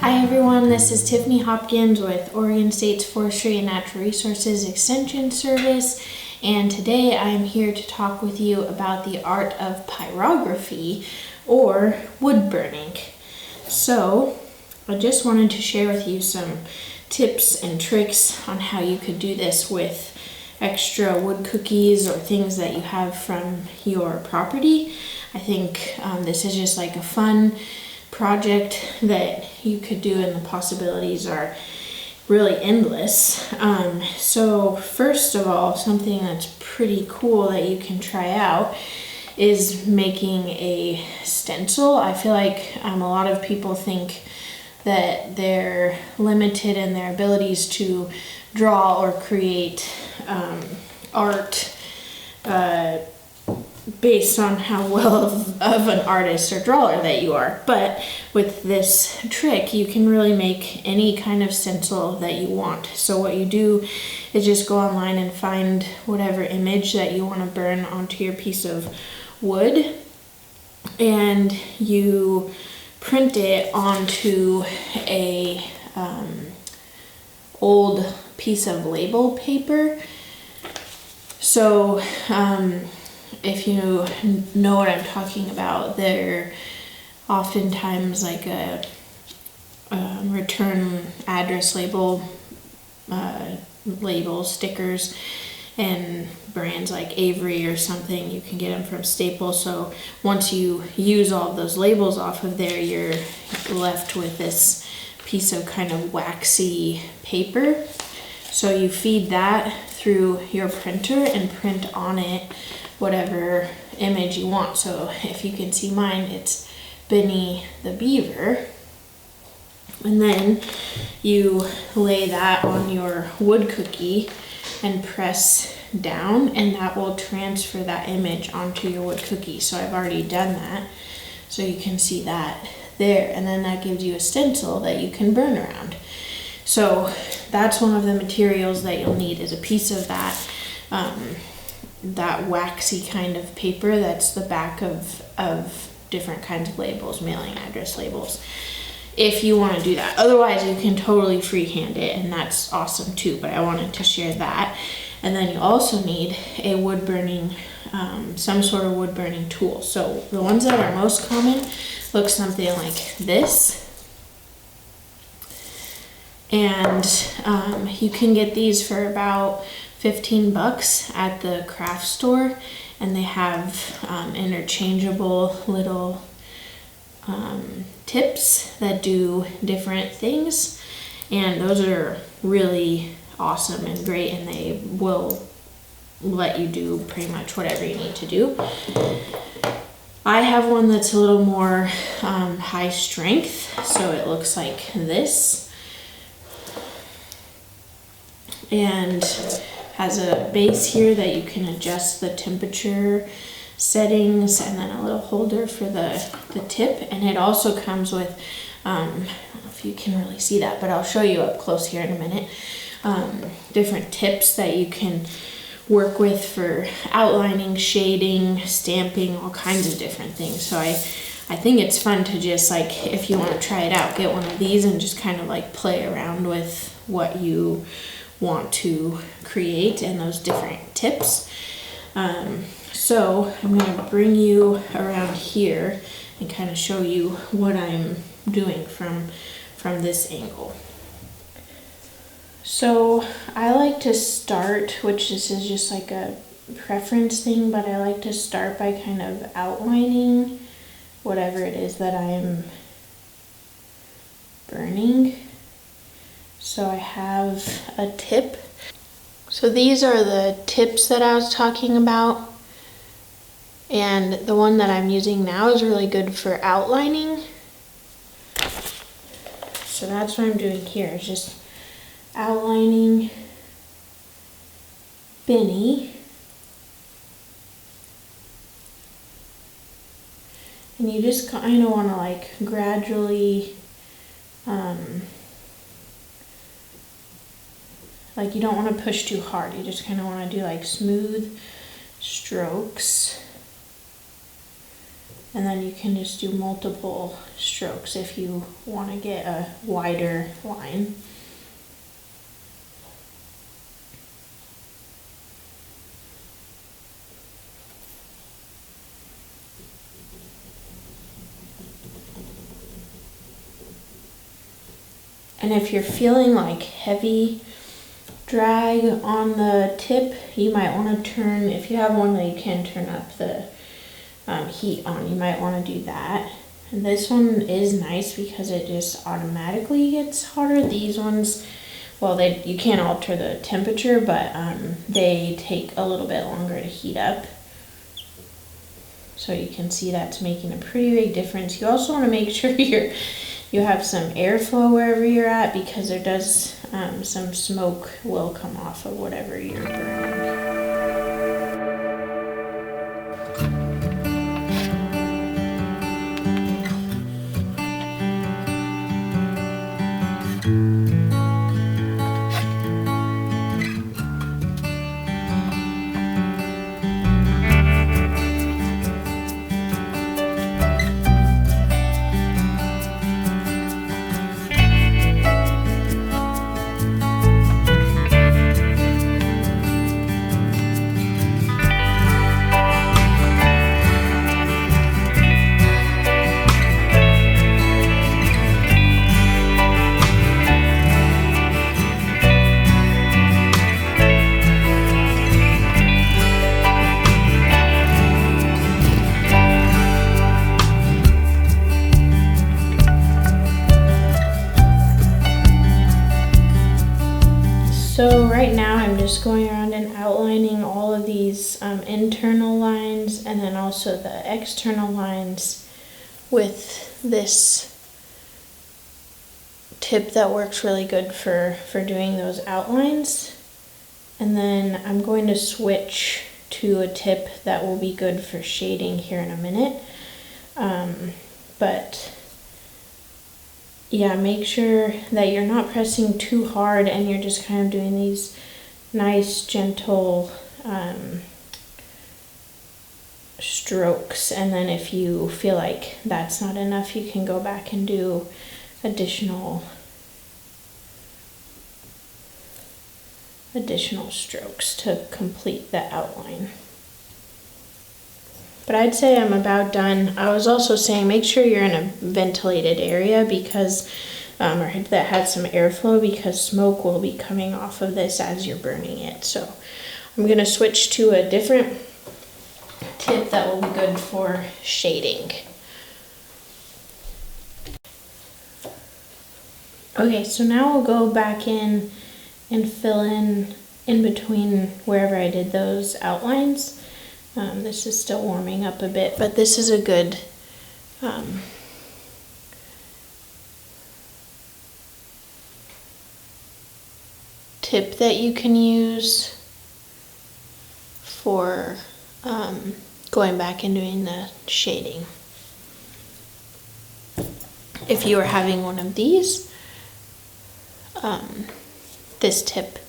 Hi everyone, this is Tiffany Hopkins with Oregon State's Forestry and Natural Resources Extension Service, and today I'm here to talk with you about the art of pyrography, or wood burning. So I just wanted to share with you some tips and tricks on how you could do this with extra wood cookies or things that you have from your property. I think this is just like a fun project that you could do, and the possibilities are really endless. So first of all, something that's pretty cool that you can try out is making a stencil. I feel like a lot of people think that they're limited in their abilities to draw or create art based on how well of an artist or drawer that you are. But with this trick, you can really make any kind of stencil that you want. So what you do is just go online and find whatever image that you want to burn onto your piece of wood, and you print it onto a old piece of label paper. So if you know what I'm talking about, they're oftentimes like a return address label, stickers, and brands like Avery or something. You can get them from Staples. So once you use all of those labels off of there, you're left with this piece of kind of waxy paper. So you feed that through your printer and print on it whatever image you want. So if you can see mine, it's Benny the Beaver. And then you lay that on your wood cookie and press down, and that will transfer that image onto your wood cookie. So I've already done that, so you can see that there, and then that gives you a stencil that you can burn around. So that's one of the materials that you'll need, is a piece of that that waxy kind of paper. That's the back of different kinds of labels, mailing address labels, if you want to do that. Otherwise, you can totally freehand it, and that's awesome too, but I wanted to share that. And then you also need a wood burning, some sort of wood burning tool. So the ones that are most common look something like this. And you can get these for about $15 at the craft store, and they have interchangeable little tips that do different things, and those are really awesome and great, and they will let you do pretty much whatever you need to do. I have one that's a little more high strength, so it looks like this, and has a base here that you can adjust the temperature settings, and then a little holder for the tip. And it also comes with, I don't know if you can really see that, but I'll show you up close here in a minute, different tips that you can work with for outlining, shading, stamping, all kinds of different things. So I think it's fun to just, like, if you want to try it out, get one of these and just kind of like play around with what you want to create and those different tips. So I'm going to bring you around here and kind of show you what I'm doing from this angle. So I like to start, which this is just like a preference thing, but I like to start by kind of outlining whatever it is that I'm burning. So I have a tip. So these are the tips that I was talking about, and the one that I'm using now is really good for outlining. So that's what I'm doing here, is just outlining Benny. And you just kind of want to like gradually, like you don't want to push too hard. You just kind of want to do like smooth strokes. And then you can just do multiple strokes if you want to get a wider line. And if you're feeling like heavy drag on the tip, you might want to turn, if you have one that you can turn up the heat on, you might want to do that. And this one is nice because it just automatically gets hotter. These ones, well, you can't alter the temperature, but they take a little bit longer to heat up. So you can see that's making a pretty big difference. You also want to make sure you have some airflow wherever you're at, because there does some smoke will come off of whatever you're burning. So right now I'm just going around and outlining all of these internal lines and then also the external lines with this tip that works really good for doing those outlines. And then I'm going to switch to a tip that will be good for shading here in a minute. But yeah, make sure that you're not pressing too hard and you're just kind of doing these nice, gentle strokes. And then if you feel like that's not enough, you can go back and do additional strokes to complete the outline. But I'd say I'm about done. I was also saying make sure you're in a ventilated area because, or that has some airflow, because smoke will be coming off of this as you're burning it. So I'm gonna switch to a different tip that will be good for shading. Okay, so now we'll go back in and fill in between wherever I did those outlines. This is still warming up a bit, but this is a good tip that you can use for going back and doing the shading. If you are having one of these, this tip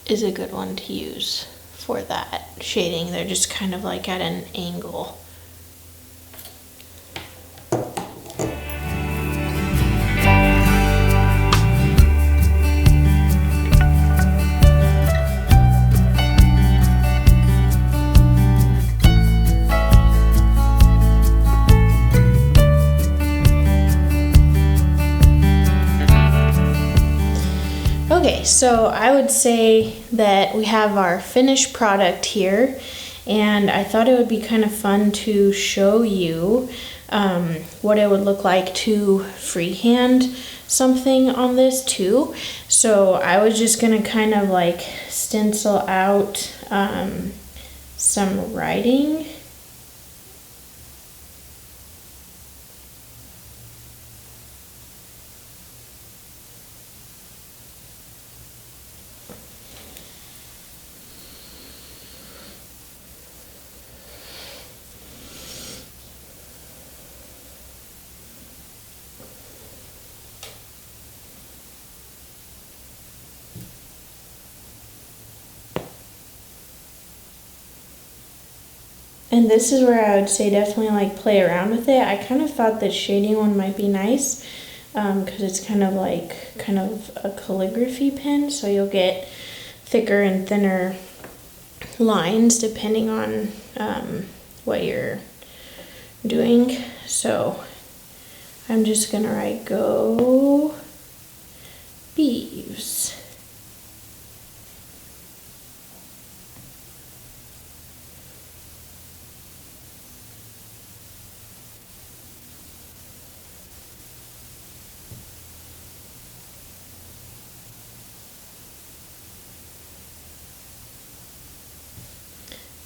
is a good one to use for that shading. They're just kind of like at an angle. Okay, so I would say that we have our finished product here, and I thought it would be kind of fun to show you what it would look like to freehand something on this too. So I was just gonna kind of like stencil out some writing. And this is where I would say definitely like play around with it. I kind of thought the shading one might be nice because it's kind of a calligraphy pen, so you'll get thicker and thinner lines depending on what you're doing. So I'm just gonna write Go Beeves.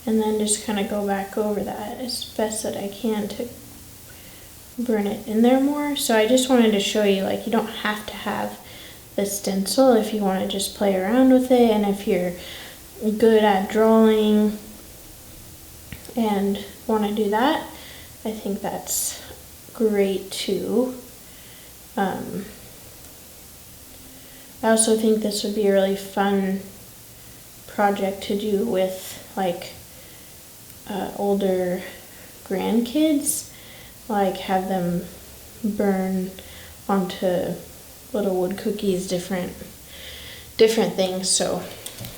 And then just kind of go back over that as best that I can to burn it in there more. So I just wanted to show you, like, you don't have to have the stencil if you want to just play around with it, and if you're good at drawing and want to do that, I think that's great too. I also think this would be a really fun project to do with like older grandkids, like have them burn onto little wood cookies different things. So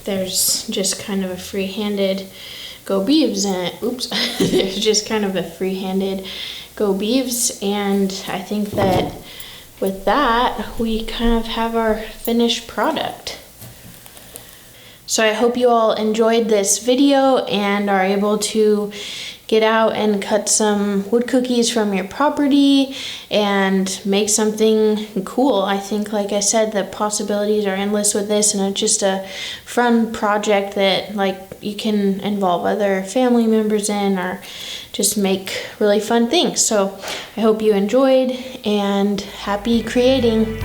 there's just kind of a free-handed Go Beeves in it. Oops. There's just kind of a free-handed Go Beeves, and I think that with that we kind of have our finished product. So I hope you all enjoyed this video and are able to get out and cut some wood cookies from your property and make something cool. I think, like I said, the possibilities are endless with this, and it's just a fun project that like you can involve other family members in or just make really fun things. So I hope you enjoyed, and happy creating.